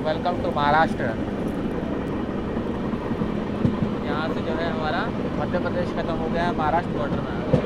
Welcome to Maharashtra. यहाँ से जो है हमारा मध्य प्रदेश खत्म हो गया है, महाराष्ट्र बॉर्डर में आ गया।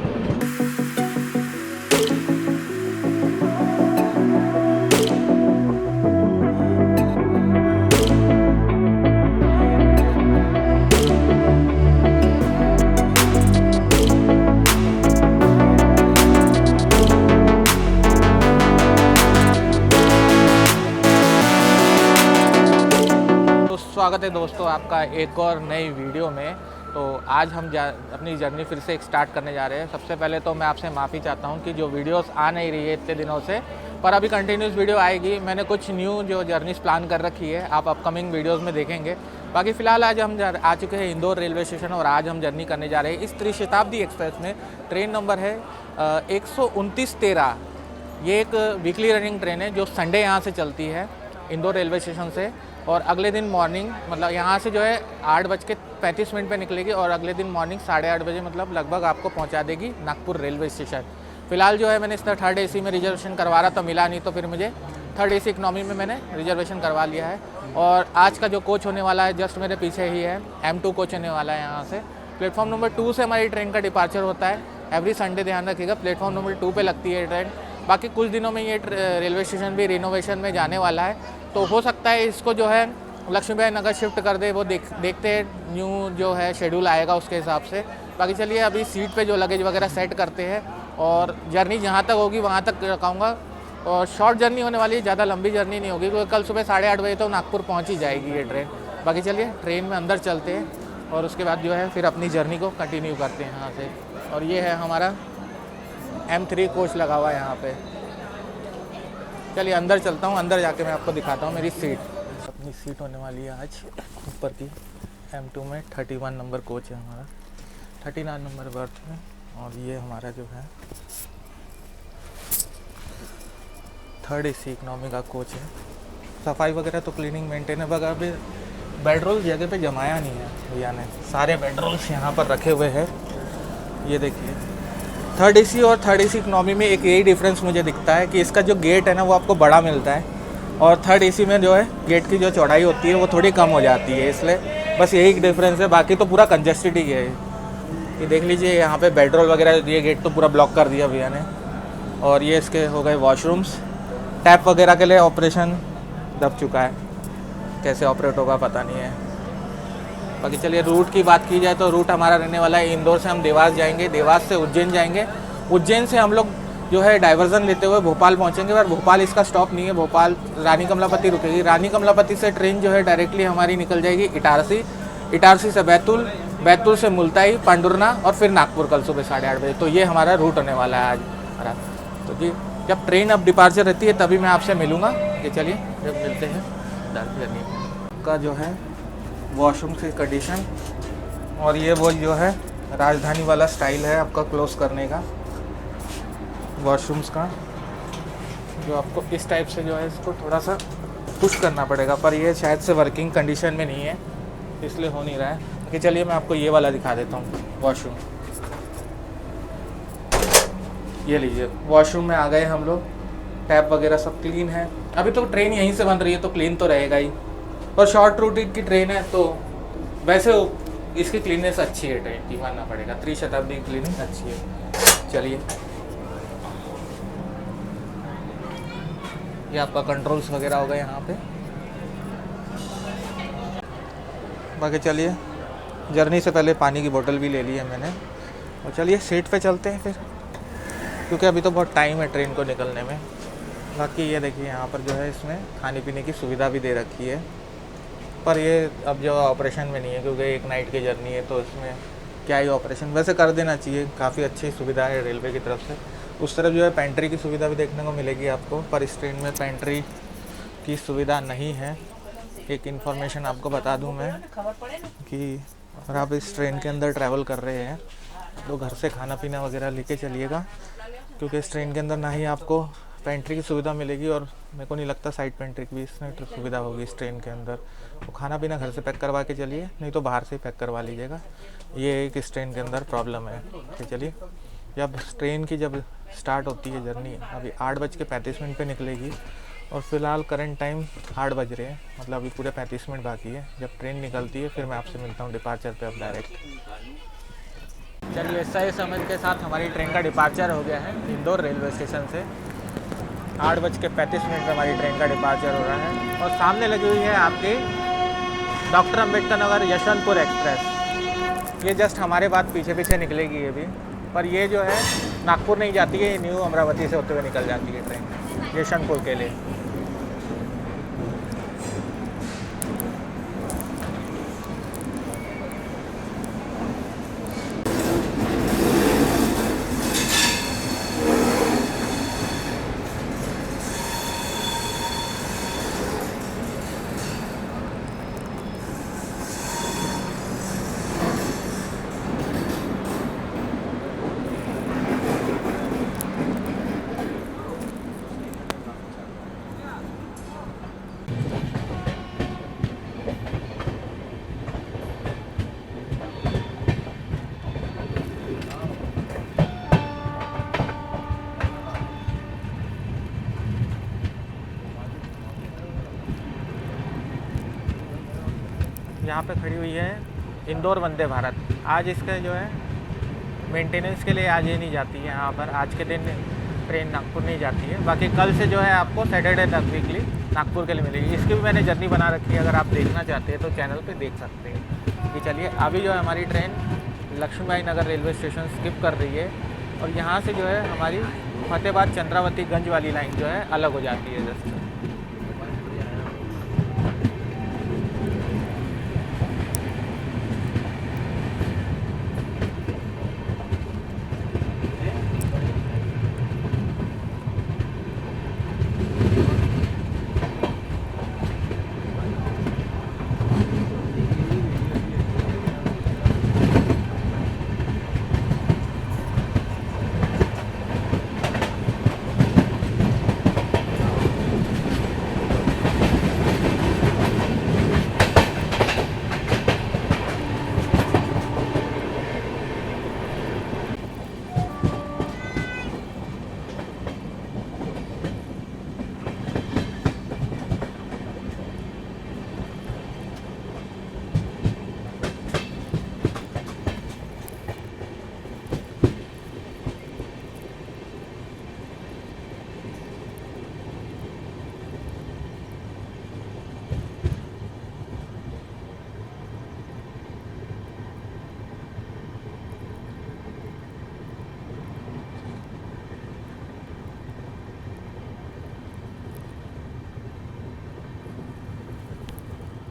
स्वागत है दोस्तों आपका एक और नई वीडियो में। तो आज हम अपनी जर्नी फिर से स्टार्ट करने जा रहे हैं। सबसे पहले तो मैं आपसे माफ़ी चाहता हूं कि जो वीडियोस आ नहीं रही है इतने दिनों से, पर अभी कंटिन्यूस वीडियो आएगी। मैंने कुछ न्यू जो जर्नीस प्लान कर रखी है, आप अपकमिंग वीडियोस में देखेंगे। बाकी फ़िलहाल आज हम आ चुके हैं इंदौर रेलवे स्टेशन और आज हम जर्नी करने जा रहे हैं इस त्रिशताब्दी एक्सप्रेस में। ट्रेन नंबर है 129-13। ये एक वीकली रनिंग ट्रेन है जो संडे यहाँ से चलती है इंदौर रेलवे स्टेशन से, और अगले दिन मॉर्निंग मतलब यहाँ से जो है 8:35 पे निकलेगी और अगले दिन मॉर्निंग 8:30 बजे मतलब लगभग आपको पहुँचा देगी नागपुर रेलवे स्टेशन। फ़िलहाल जो है मैंने इसका 3rd AC में रिजर्वेशन करवा रहा था, मिला नहीं, तो फिर मुझे 3rd AC इकनॉमी में मैंने रिजर्वेशन करवा लिया है। और आज का जो कोच होने वाला है जस्ट मेरे पीछे ही है, M2 कोच होने वाला है। यहाँ से प्लेटफॉर्म नंबर 2 से हमारी ट्रेन का डिपार्चर होता है एवरी संडे, ध्यान रखिएगा। प्लेटफॉर्म नंबर 2 पे लगती है ट्रेन। बाकी कुछ दिनों में ये रेलवे स्टेशन भी रिनोवेशन में जाने वाला है, तो हो सकता है इसको जो है लक्ष्मीबाई नगर शिफ्ट कर दे। वो देखते हैं न्यू जो है शेड्यूल आएगा उसके हिसाब से। बाकी चलिए अभी सीट पे जो लगेज वगैरह सेट करते हैं और जर्नी जहाँ तक होगी वहाँ तक रखाऊँगा। और शॉर्ट जर्नी होने वाली है, ज़्यादा लंबी जर्नी नहीं होगी, क्योंकि कल सुबह 8:30 बजे तो नागपुर पहुँच ही जाएगी ये ट्रेन। बाकी चलिए ट्रेन में अंदर चलते हैं और उसके बाद जो है फिर अपनी जर्नी को कंटिन्यू करते हैं यहाँ से। और ये है हमारा M3 कोच लगा हुआ है यहाँ पे। चलिए अंदर चलता हूँ, अंदर जाके मैं आपको दिखाता हूँ मेरी सीट। अपनी सीट होने वाली है आज ऊपर की M2 में। 31 नंबर कोच है हमारा, 39 नंबर बर्थ में। और ये हमारा जो है 3rd AC इकनॉमी का कोच है। सफाई वगैरह तो क्लीनिंग मेंटेन है, बगैर अभी बेड रोल जगह पे जमाया नहीं है भैया ने। सारे बेड रोल्स यहाँ पर रखे हुए हैं, ये देखिए। 3rd AC और 3rd AC इकनॉमी में एक यही डिफरेंस मुझे दिखता है कि इसका जो गेट है ना वो आपको बड़ा मिलता है, और 3rd AC में जो है गेट की जो चौड़ाई होती है वो थोड़ी कम हो जाती है, इसलिए बस यही डिफरेंस है। बाकी तो पूरा कंजेस्टेड ही है। ये देख लीजिए यहाँ पे बेड रोल वगैरह, ये गेट तो पूरा ब्लॉक कर दिया भैया ने। और ये इसके हो गए वॉशरूम्स। टैप वगैरह के लिए ऑपरेशन दब चुका है, कैसे ऑपरेट होगा पता नहीं है। बाकी चलिए रूट की बात की जाए तो रूट हमारा रहने वाला है इंदौर से हम देवास जाएंगे, देवास से उज्जैन जाएंगे, उज्जैन से हम लोग जो है डाइवर्जन लेते हुए भोपाल पहुंचेंगे। और भोपाल इसका स्टॉप नहीं है, भोपाल रानी कमलापति रुकेगी। रानी कमलापति से ट्रेन जो है डायरेक्टली हमारी निकल जाएगी इटारसी, इटारसी से बैतूल, बैतूल से मुल्ताई, पांडुरना और फिर नागपुर कल सुबह 8:30 बजे। तो ये हमारा रूट होने वाला है आज हमारा। तो जी जब ट्रेन अब डिपार्चर रहती है तभी मैं आपसे मिलूँगा। कि चलिए जब मिलते हैं जर्नी का जो है वॉशरूम की कंडीशन। और ये वो जो है राजधानी वाला स्टाइल है आपका क्लोज करने का वॉशरूम्स का, जो आपको इस टाइप से जो है इसको थोड़ा सा पुश करना पड़ेगा, पर ये शायद से वर्किंग कंडीशन में नहीं है इसलिए हो नहीं रहा है। कि चलिए मैं आपको ये वाला दिखा देता हूँ वॉशरूम। ये लीजिए वॉशरूम में आ गए हम लोग। टैप वगैरह सब क्लीन है। अभी तो ट्रेन यहीं से बन रही है तो क्लीन तो रहेगा ही, और शॉर्ट रूट की ट्रेन है तो वैसे इसकी क्लीननेस अच्छी है ट्रेन की, मानना पड़ेगा। त्रिशताब्दी क्लीनिंग अच्छी है। चलिए ये आपका कंट्रोल्स वगैरह हो गए यहाँ पे। बाकी चलिए जर्नी से पहले पानी की बोतल भी ले ली है मैंने। और चलिए सीट पे चलते हैं फिर, क्योंकि अभी तो बहुत टाइम है ट्रेन को निकलने में। बाकी ये देखिए यहाँ पर जो है इसमें खाने पीने की सुविधा भी दे रखी है, पर ये अब जो ऑपरेशन में नहीं है क्योंकि एक नाइट की जर्नी है, तो इसमें क्या ही ऑपरेशन, वैसे कर देना चाहिए। काफ़ी अच्छी सुविधा है रेलवे की तरफ से। उस तरफ जो है पेंट्री की सुविधा भी देखने को मिलेगी आपको, पर इस ट्रेन में पेंट्री की सुविधा नहीं है। एक इन्फॉर्मेशन आपको बता दूं मैं कि अगर आप इस ट्रेन के अंदर ट्रैवल कर रहे हैं तो घर से खाना पीना वगैरह लेके चलिएगा, क्योंकि इस ट्रेन के अंदर ना ही आपको पेंट्री की सुविधा मिलेगी और मेरे को नहीं लगता साइड पेंट्री की भी इसमें सुविधा होगी इस ट्रेन के अंदर। तो खाना पीना घर से पैक करवा के चलिए, नहीं तो बाहर से ही पैक करवा लीजिएगा। ये एक इस ट्रेन के अंदर प्रॉब्लम है। तो चलिए जब ट्रेन की जब स्टार्ट होती है जर्नी, अभी 8:35 पे निकलेगी और फिलहाल करंट टाइम 8 बज रहे हैं, मतलब अभी पूरे 35 मिनट बाकी है। जब ट्रेन निकलती है फिर मैं आपसे मिलता हूँ डिपार्चर पे अब डायरेक्ट। चलिए सही समय के साथ हमारी ट्रेन का डिपार्चर हो गया है इंदौर रेलवे स्टेशन से। 8:35 पे हमारी ट्रेन का डिपार्चर हो रहा है और सामने लगी हुई है आपकी डॉक्टर अंबेडकर नगर यशवंतपुर एक्सप्रेस। ये जस्ट हमारे बाद पीछे पीछे निकलेगी ये भी, पर ये जो है नागपुर नहीं जाती है, ये न्यू अमरावती से होते हुए निकल जाती है ट्रेन यशवंतपुर के लिए। यहाँ पे खड़ी हुई है इंदौर वंदे भारत। आज इसका जो है मेंटेनेंस के लिए आज ये नहीं जाती है यहाँ पर, आज के दिन ट्रेन नागपुर नहीं जाती है। बाकी कल से जो है आपको सैटरडे तक वीकली नागपुर के लिए मिलेगी। इसकी भी मैंने जर्नी बना रखी है, अगर आप देखना चाहते हैं तो चैनल पे देख सकते हैं। कि चलिए अभी जो है हमारी ट्रेन लक्ष्मीबाई नगर रेलवे स्टेशन स्किप कर रही है और यहाँ से जो है हमारी फतेहाबाद चंद्रावती गंज वाली लाइन जो है अलग हो जाती है जस्ट।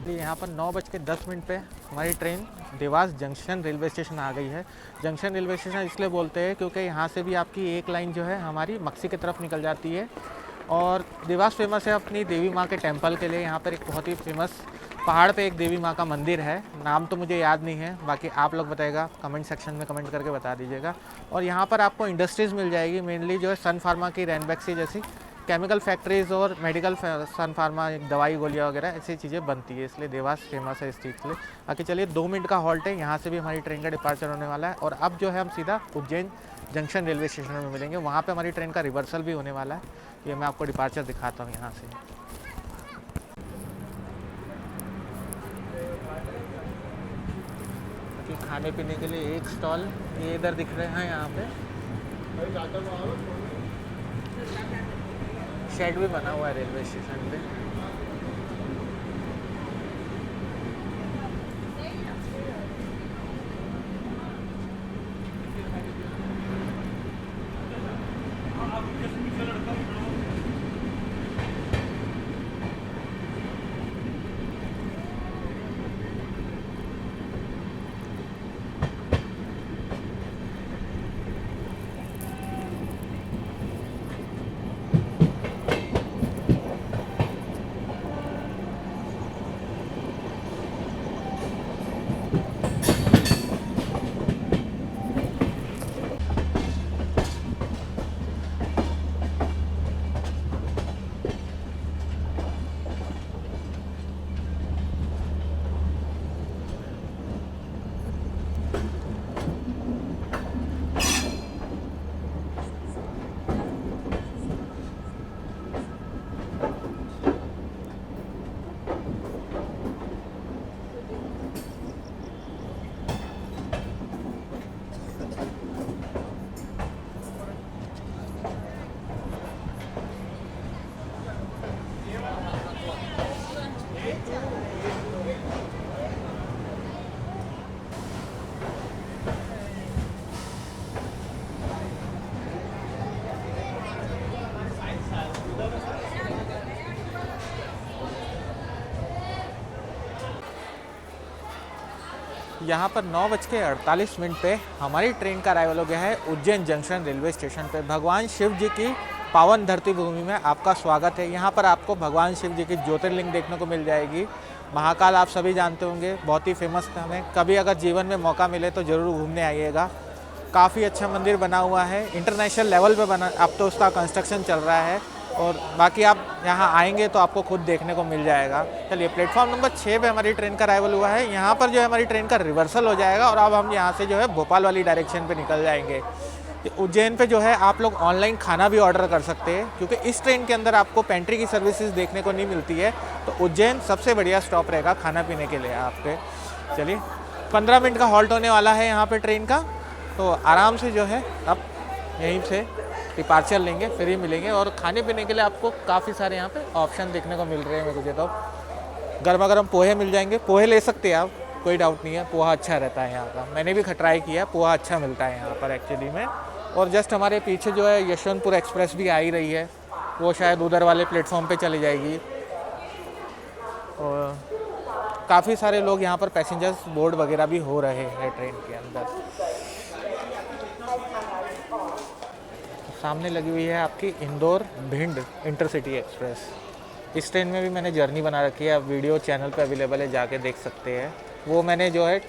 यहाँ पर 9:10 पे हमारी train Dewas junction railway station आ गई है। जंक्शन रेलवे स्टेशन इसलिए बोलते हैं क्योंकि यहाँ से भी आपकी एक लाइन जो है हमारी मक्सी की तरफ निकल जाती है। और देवास फेमस है अपनी देवी माँ के टेंपल के लिए। यहाँ पर एक बहुत ही फेमस पहाड़ पे एक देवी माँ का मंदिर है, नाम तो मुझे याद नहीं है, बाकी आप लोग बताएगा कमेंट सेक्शन में कमेंट करके बता दीजिएगा। और यहाँ पर आपको इंडस्ट्रीज़ मिल जाएगी, मेनली जो है सन फार्मा की, रैनबैक्सी जैसी केमिकल फैक्ट्रीज़ और मेडिकल सन फार्मा दवाई गोलियाँ वगैरह ऐसी चीज़ें बनती है, इसलिए देवास फेमस है इस चीज़ के लिए। बाकी चलिए 2 मिनट का हॉल्ट है, यहाँ से भी हमारी ट्रेन का डिपार्चर होने वाला है। और अब जो है हम सीधा उज्जैन जंक्शन रेलवे स्टेशन में मिलेंगे, वहाँ पे हमारी ट्रेन का रिवर्सल भी होने वाला है। ये मैं आपको डिपार्चर दिखाता हूँ यहाँ से। खाने पीने के लिए एक स्टॉल ये इधर दिख रहे हैं, यहाँ पे शेड भी बना हुआ है रेलवे स्टेशन पे। यहाँ पर 9:48 पे हमारी ट्रेन का अराइवल हो गया है उज्जैन जंक्शन रेलवे स्टेशन पे। भगवान शिव जी की पावन धरती भूमि में आपका स्वागत है। यहाँ पर आपको भगवान शिव जी की ज्योतिर्लिंग देखने को मिल जाएगी। महाकाल आप सभी जानते होंगे, बहुत ही फेमस है। हमें कभी अगर जीवन में मौका मिले तो ज़रूर घूमने आइएगा। काफ़ी अच्छा मंदिर बना हुआ है, इंटरनेशनल लेवल पे बना, अब तो उसका कंस्ट्रक्शन चल रहा है और बाकी आप यहाँ आएंगे तो आपको खुद देखने को मिल जाएगा। चलिए, प्लेटफॉर्म नंबर 6 पे हमारी ट्रेन का अराइवल हुआ है। यहाँ पर जो है हमारी ट्रेन का रिवर्सल हो जाएगा और अब हम यहाँ से जो है भोपाल वाली डायरेक्शन पे निकल जाएंगे। उज्जैन पे जो है आप लोग ऑनलाइन खाना भी ऑर्डर कर सकते हैं, क्योंकि इस ट्रेन के अंदर आपको पेंट्री की सर्विसेज देखने को नहीं मिलती है। तो उज्जैन सबसे बढ़िया स्टॉप रहेगा खाना पीने के लिए आपके। चलिए, 15 मिनट का हॉल्ट होने वाला है यहाँ पे ट्रेन का, तो आराम से जो है आप यहीं से डिपार्चर लेंगे, फिर ही मिलेंगे। और खाने पीने के लिए आपको काफ़ी सारे यहाँ पे ऑप्शन देखने को मिल रहे हैं। मुझे तो गर्मा गर्म पोहे मिल जाएंगे, पोहे ले सकते हैं आप, कोई डाउट नहीं है। पोहा अच्छा रहता है यहाँ का, मैंने भी ट्राई किया, पोहा अच्छा मिलता है यहाँ पर एक्चुअली में। और जस्ट हमारे पीछे जो है यशवंतपुर एक्सप्रेस भी आ ही रही है, वो शायद उधर वाले प्लेटफॉर्म पे चली जाएगी। और काफ़ी सारे लोग यहाँ पर पैसेंजर्स बोर्ड वगैरह भी हो रहे हैं ट्रेन के अंदर। सामने लगी हुई है आपकी इंदौर भिंड इंटरसिटी एक्सप्रेस। इस ट्रेन में भी मैंने जर्नी बना रखी है, अब वीडियो चैनल पे अवेलेबल है, जाके देख सकते हैं। वो मैंने जो है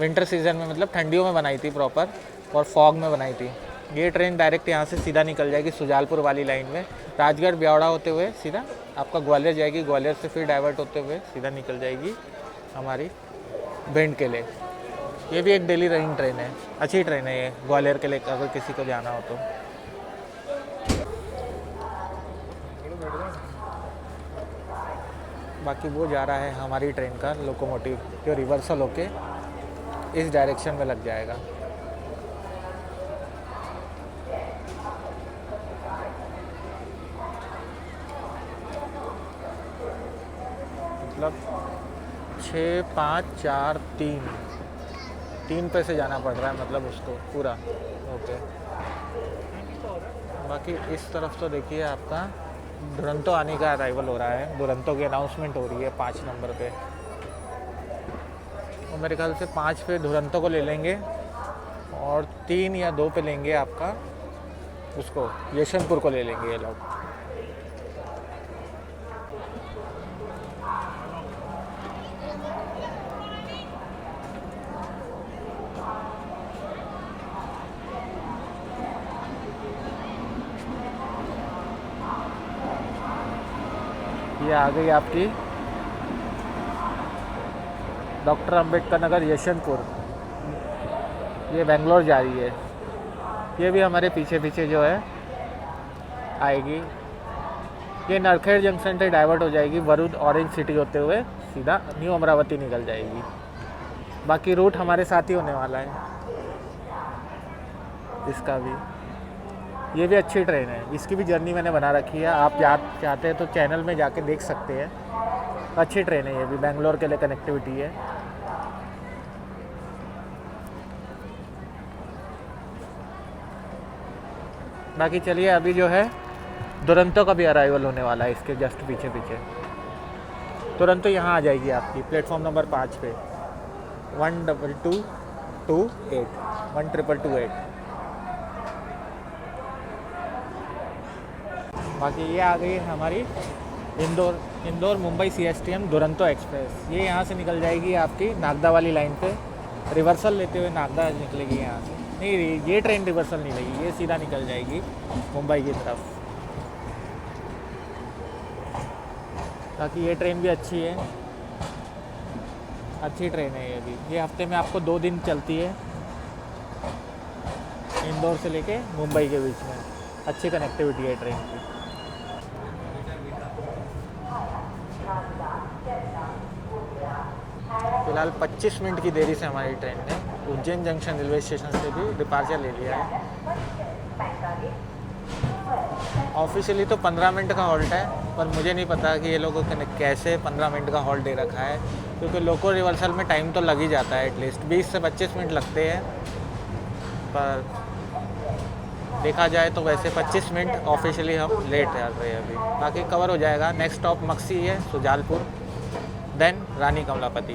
विंटर सीज़न में, मतलब ठंडियों में बनाई थी प्रॉपर, और फॉग में बनाई थी। ये ट्रेन डायरेक्ट यहाँ से सीधा निकल जाएगी सुजालपुर वाली लाइन में, राजगढ़ ब्यावड़ा होते हुए सीधा आपका ग्वालियर जाएगी, ग्वालियर से फिर डाइवर्ट होते हुए सीधा निकल जाएगी हमारी भिंड के लिए। ये भी एक डेली रनिंग ट्रेन है, अच्छी ट्रेन है ये ग्वालियर के लिए अगर किसी को जाना हो तो। बाकी वो जा रहा है हमारी ट्रेन का लोकोमोटिव, जो रिवर्सल होके इस डायरेक्शन में लग जाएगा। मतलब 6, 5, 4, 3 पे से जाना पड़ रहा है, मतलब उसको पूरा। ओके, बाकी इस तरफ तो देखिए आपका दुरंतो आने का अराइवल हो रहा है, दुरंतो की अनाउंसमेंट हो रही है 5 नंबर पे। और मेरे ख्याल से 5 पे दुरंतो को ले लेंगे और 3 या 2 पे लेंगे आपका उसको यशवंतपुर को ले लेंगे ये लोग। ये आ गई आपकी डॉक्टर अंबेडकर नगर यशवंतपुर, ये बेंगलोर जा रही है। ये भी हमारे पीछे पीछे जो है आएगी। ये नरखेड़ जंक्शन से डाइवर्ट हो जाएगी, वरुण ऑरेंज सिटी होते हुए सीधा न्यू अमरावती निकल जाएगी। बाकी रूट हमारे साथ ही होने वाला है इसका भी। ये भी अच्छी ट्रेन है, इसकी भी जर्नी मैंने बना रखी है, आप चाहते हैं तो चैनल में जाके देख सकते हैं। अच्छी ट्रेन है ये भी, बेंगलोर के लिए कनेक्टिविटी है। बाकी चलिए, अभी जो है दुरंतो का भी अराइवल होने वाला है इसके जस्ट पीछे पीछे। तुरंत यहाँ आ जाएगी आपकी प्लेटफॉर्म नंबर 5 पे 12228। बाकी ये आ गई है हमारी इंदौर मुंबई CSTM दुरंतो एक्सप्रेस। ये यहाँ से निकल जाएगी आपकी नागदा वाली लाइन पे, रिवर्सल लेते हुए नागदा निकलेगी यहाँ से। नहीं, ये ट्रेन रिवर्सल नहीं लेगी, ये सीधा निकल जाएगी मुंबई की तरफ। बाकी ये ट्रेन भी अच्छी है, अच्छी ट्रेन है ये भी। ये हफ्ते में आपको 2 दिन चलती है, इंदौर से लेके मुंबई के बीच में। अच्छी कनेक्टिविटी है ट्रेन की। फिलहाल 25 मिनट की देरी से हमारी ट्रेन ने उज्जैन जंक्शन रेलवे स्टेशन से भी डिपार्चर ले लिया है। ऑफिशियली तो 15 मिनट का हॉल्ट है, पर मुझे नहीं पता कि ये लोगों ने कैसे 15 मिनट का हॉल्ट दे रखा है, क्योंकि लोको रिवर्सल में टाइम तो लग ही जाता है, एटलीस्ट 20 से 25 मिनट लगते हैं। पर देखा जाए तो वैसे 25 मिनट ऑफिशियली हम लेट कर रहे हैं अभी। बाकी कवर हो जाएगा। नेक्स्ट स्टॉप मक्सी है, सुजालपुर, देन रानी कमलापति।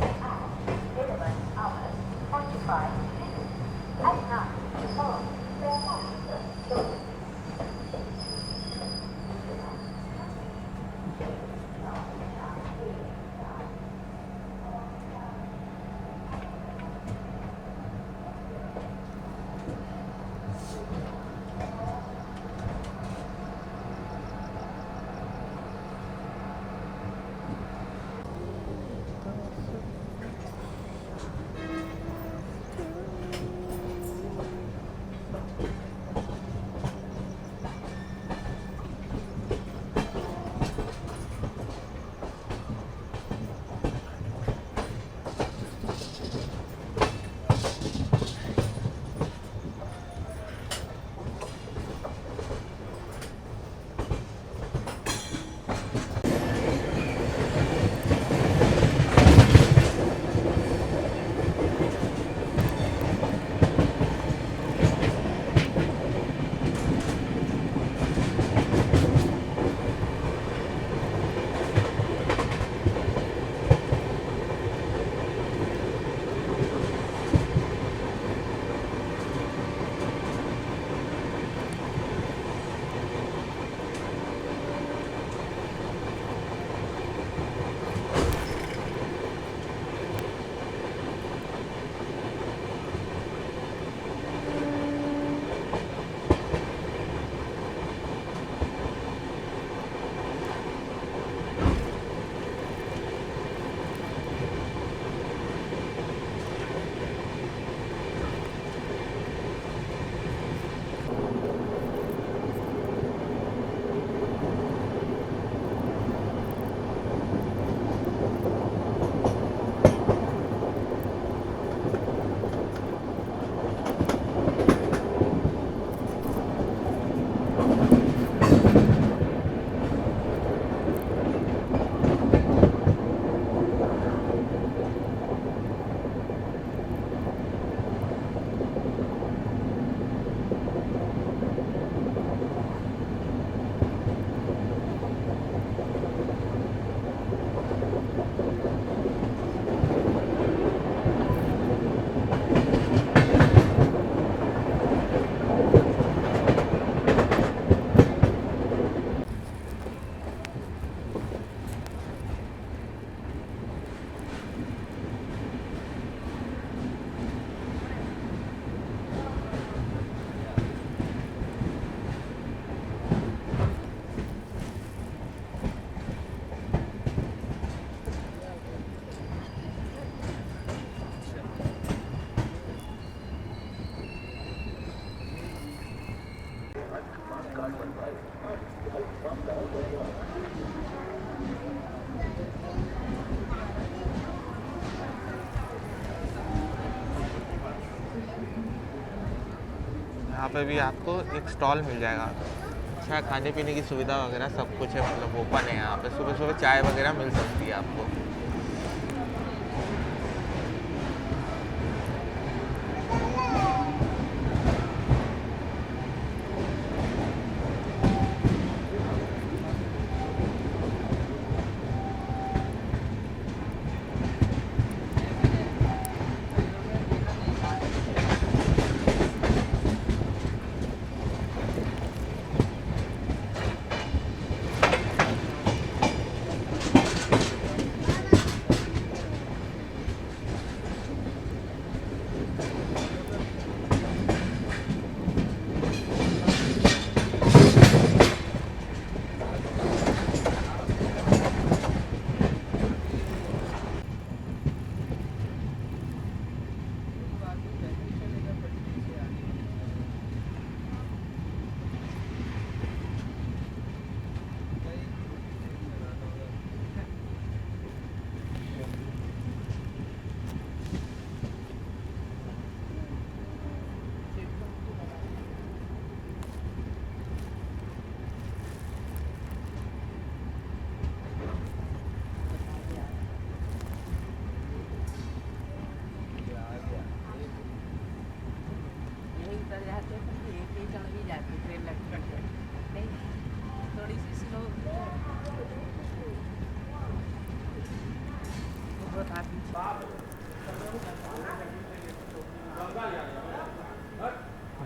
यहाँ पे भी आपको एक स्टॉल मिल जाएगा। अच्छा, खाने पीने की सुविधा वगैरह सब कुछ है, मतलब ओपन है यहाँ पे। सुबह सुबह चाय वगैरह मिल सकती है आपको।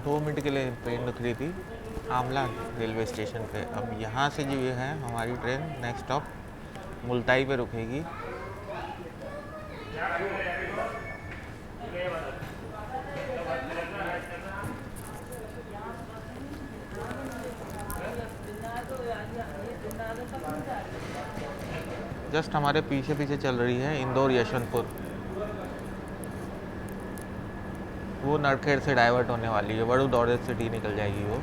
2 मिनट के लिए ट्रेन रुकी थी आमला रेलवे स्टेशन पे। अब यहाँ से जो है हमारी ट्रेन नेक्स्ट स्टॉप मुल्ताई पे रुकेगी। जस्ट हमारे पीछे पीछे चल रही है इंदौर यशवंतपुर, वो नरखेड़ से डाइवर्ट होने वाली है, वडोदरा सिटी निकल जाएगी वो।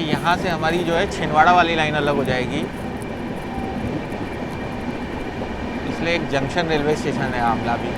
यहाँ से हमारी जो है छिंदवाड़ा वाली लाइन अलग हो जाएगी, इसलिए एक जंक्शन रेलवे स्टेशन है आमला भी।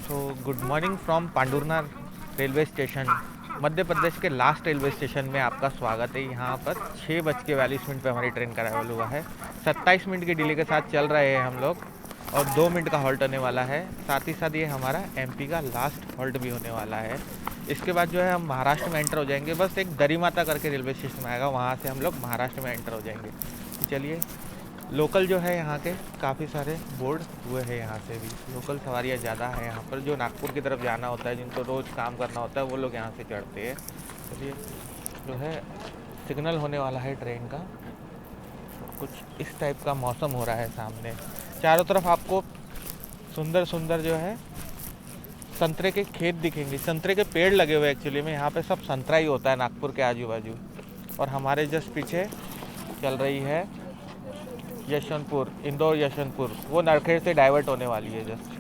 तो good morning from Pandhurna railway station, Madhya Pradesh के लास्ट रेलवे स्टेशन में आपका स्वागत है। यहाँ पर 6:42 पे हमारी ट्रेन का अराइवल हुआ है। 27 मिनट की डिले के साथ चल रहे हैं हम लोग और 2 मिनट का हॉल्ट होने वाला है। साथ ही साथ ये हमारा एमपी का लास्ट हॉल्ट भी होने वाला है। इसके बाद जो है हम महाराष्ट्र में एंटर हो जाएंगे। बस एक दरी माता करके रेलवे स्टेशन आएगा, वहाँ से हम लोग महाराष्ट्र में एंटर हो जाएंगे। चलिए लोकल जो है यहाँ के काफ़ी सारे बोर्ड हुए हैं, यहाँ से भी लोकल सवारियाँ ज़्यादा हैं यहाँ पर। जो नागपुर की तरफ जाना होता है, जिनको रोज़ काम करना होता है, वो लोग यहाँ से चढ़ते हैं। चलिए, जो है सिग्नल होने वाला है ट्रेन का। कुछ इस टाइप का मौसम हो रहा है सामने। चारों तरफ आपको सुंदर सुंदर जो है संतरे के खेत दिखेंगे, संतरे के पेड़ लगे हुए एक्चुअली में। यहाँ पे सब संतरा ही होता है नागपुर के आजू बाजू। और हमारे जस्ट पीछे चल रही है यशवंतपुर, इंदौर यशवंतपुर, वो नरखेड़ से डाइवर्ट होने वाली है जस्ट।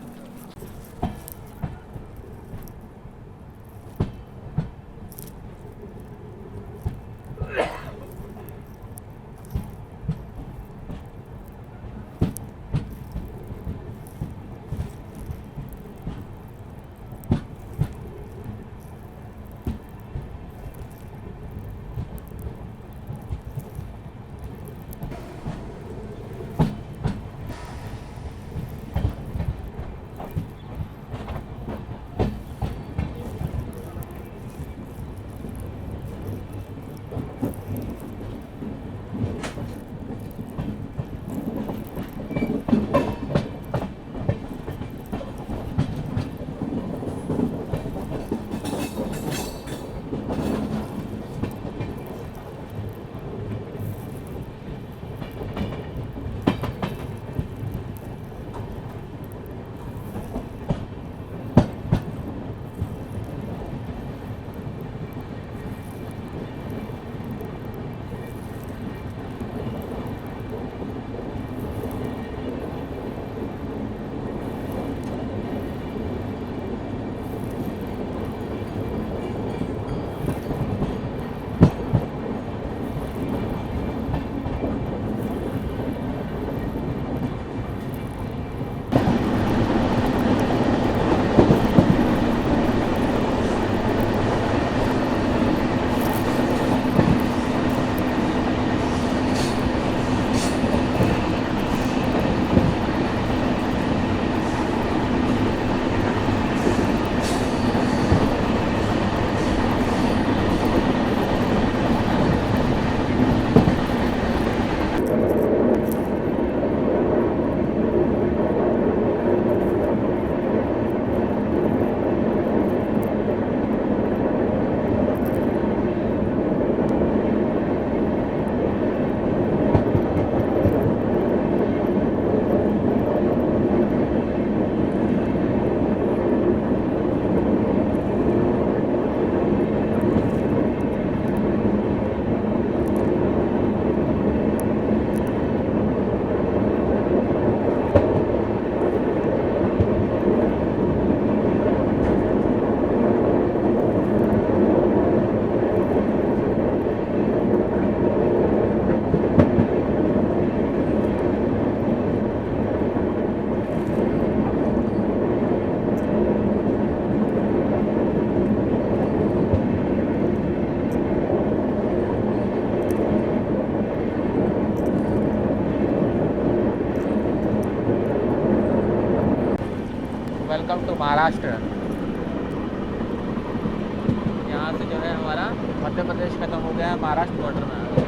Welcome to Maharashtra. यहाँ से जो है हमारा मध्य प्रदेश खत्म हो गया है, महाराष्ट्र बॉर्डर में आ गया।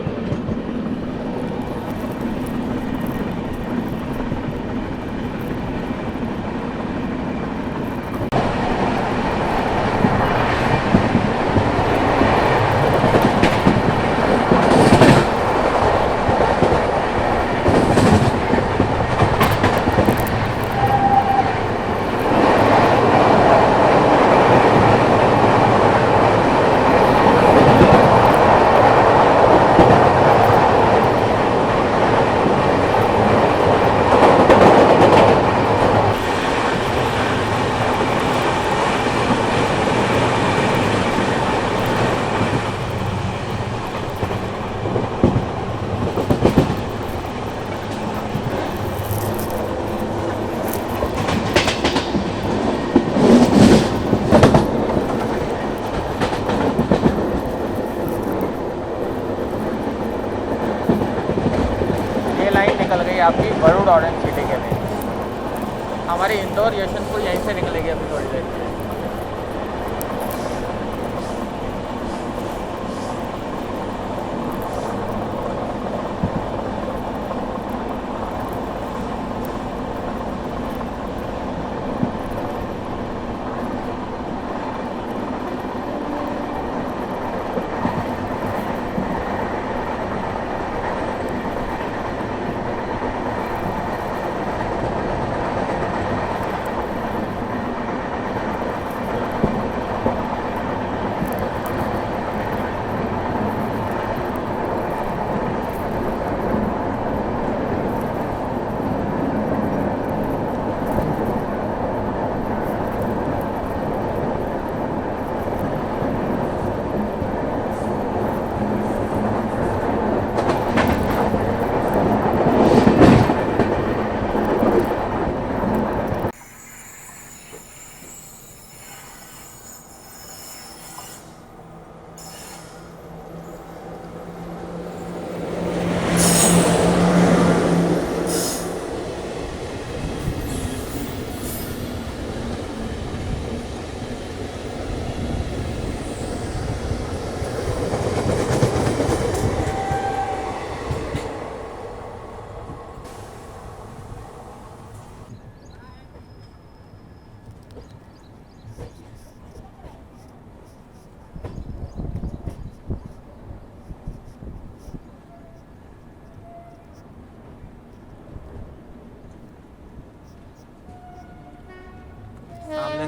निकल गई आपकी वरुण ऑरेंज सिटी के लिए। हमारी इंदौर यशवंतपुर यहीं से निकलेगी अभी थोड़ी देर में।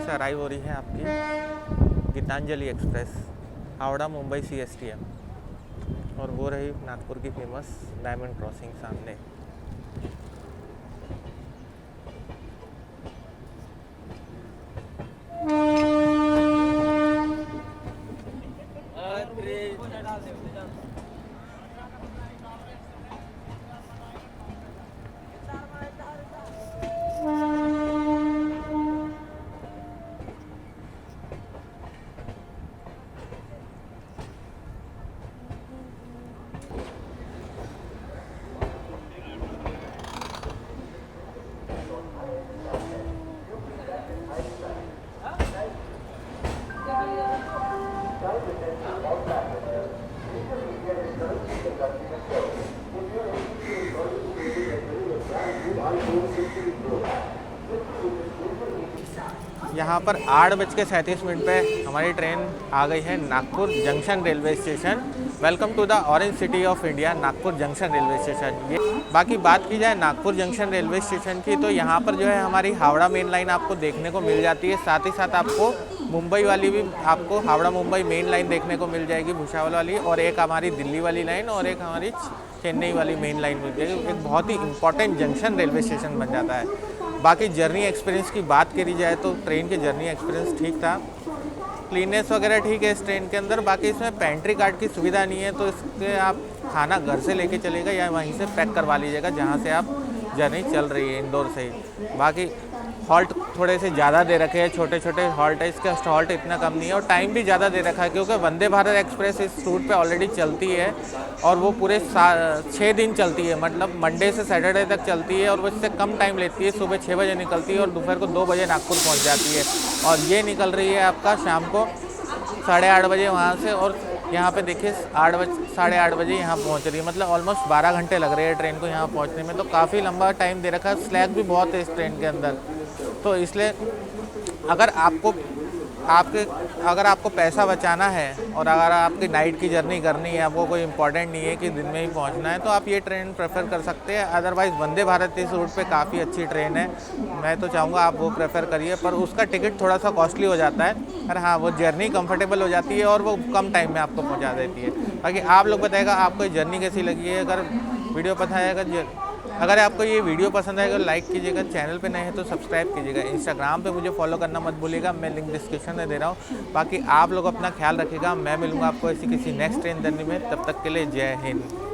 से अराइव हो रही है आपकी गीतांजलि एक्सप्रेस हावड़ा मुंबई CSTM, और वो रही नागपुर की फेमस डायमंड क्रॉसिंग सामने। यहाँ पर 8:37 पे हमारी ट्रेन आ गई है Nagpur junction railway station. Welcome to the orange city of India, Nagpur junction railway station. ये बाकी बात की जाए नागपुर जंक्शन रेलवे स्टेशन की, तो यहाँ पर जो है हमारी हावड़ा मेन लाइन आपको देखने को मिल जाती है। साथ ही साथ आपको मुंबई वाली भी, आपको हावड़ा मुंबई मेन लाइन देखने को मिल जाएगी भुसावल वाली, और एक हमारी दिल्ली वाली लाइन और एक हमारी चेन्नई वाली मेन लाइन मिल जाएगी। एक बहुत ही इंपॉर्टेंट जंक्शन रेलवे स्टेशन बन जाता है। बाकी जर्नी एक्सपीरियंस की बात करी जाए तो ट्रेन के जर्नी एक्सपीरियंस ठीक था, क्लीननेस वगैरह ठीक है इस ट्रेन के अंदर। बाकी इसमें पेंट्री कार्ड की सुविधा नहीं है, तो इसके आप खाना घर से लेके चलेगा या वहीं से पैक करवा लीजिएगा जहाँ से आप जर्नी चल रही है इंदौर से ही। बाकी हॉल्ट थोड़े से ज़्यादा दे रखे हैं, छोटे छोटे हॉल्ट है, इसका हॉल्ट इतना कम नहीं है, और टाइम भी ज़्यादा दे रखा है क्योंकि वंदे भारत एक्सप्रेस इस रूट पे ऑलरेडी चलती है और वो पूरे 6 दिन चलती है, मतलब मंडे से सैटरडे तक चलती है, और वो इससे कम टाइम लेती है। सुबह 6 बजे निकलती है और दोपहर को 2 बजे नागपुर पहुँच जाती है, और ये निकल रही है आपका शाम को 8:30 बजे वहाँ से, और यहाँ पे देखिए 8:30 बजे यहाँ पहुँच रही है। मतलब ऑलमोस्ट 12 घंटे लग रहे हैं ट्रेन को यहाँ पहुँचने में, तो काफ़ी लंबा टाइम दे रखा है। स्लैग भी बहुत है इस ट्रेन के अंदर, तो इसलिए अगर आपको पैसा बचाना है और अगर आपकी नाइट की जर्नी करनी है, आपको कोई इंपॉर्टेंट नहीं है कि दिन में ही पहुंचना है, तो आप ये ट्रेन प्रेफर कर सकते हैं। अदरवाइज़ वंदे भारत इस रूट पे काफ़ी अच्छी ट्रेन है, मैं तो चाहूँगा आप वो प्रेफर करिए, पर उसका टिकट थोड़ा सा कॉस्टली हो जाता है, पर हाँ वो जर्नी कंफर्टेबल हो जाती है और वो कम टाइम में आपको पहुँचा देती है। बाकी आप लोग बताएगा आपको ये जर्नी कैसी लगी है। अगर वीडियो अगर आपको ये वीडियो पसंद आएगा लाइक कीजिएगा, चैनल पे नए हैं तो सब्सक्राइब कीजिएगा। इंस्टाग्राम पे मुझे फॉलो करना मत भूलिएगा, मैं लिंक डिस्क्रिप्शन में दे रहा हूँ। बाकी आप लोग अपना ख्याल रखिएगा, मैं मिलूँगा आपको ऐसी किसी नेक्स्ट ट्रेन जर्नी में। तब तक के लिए जय हिंद।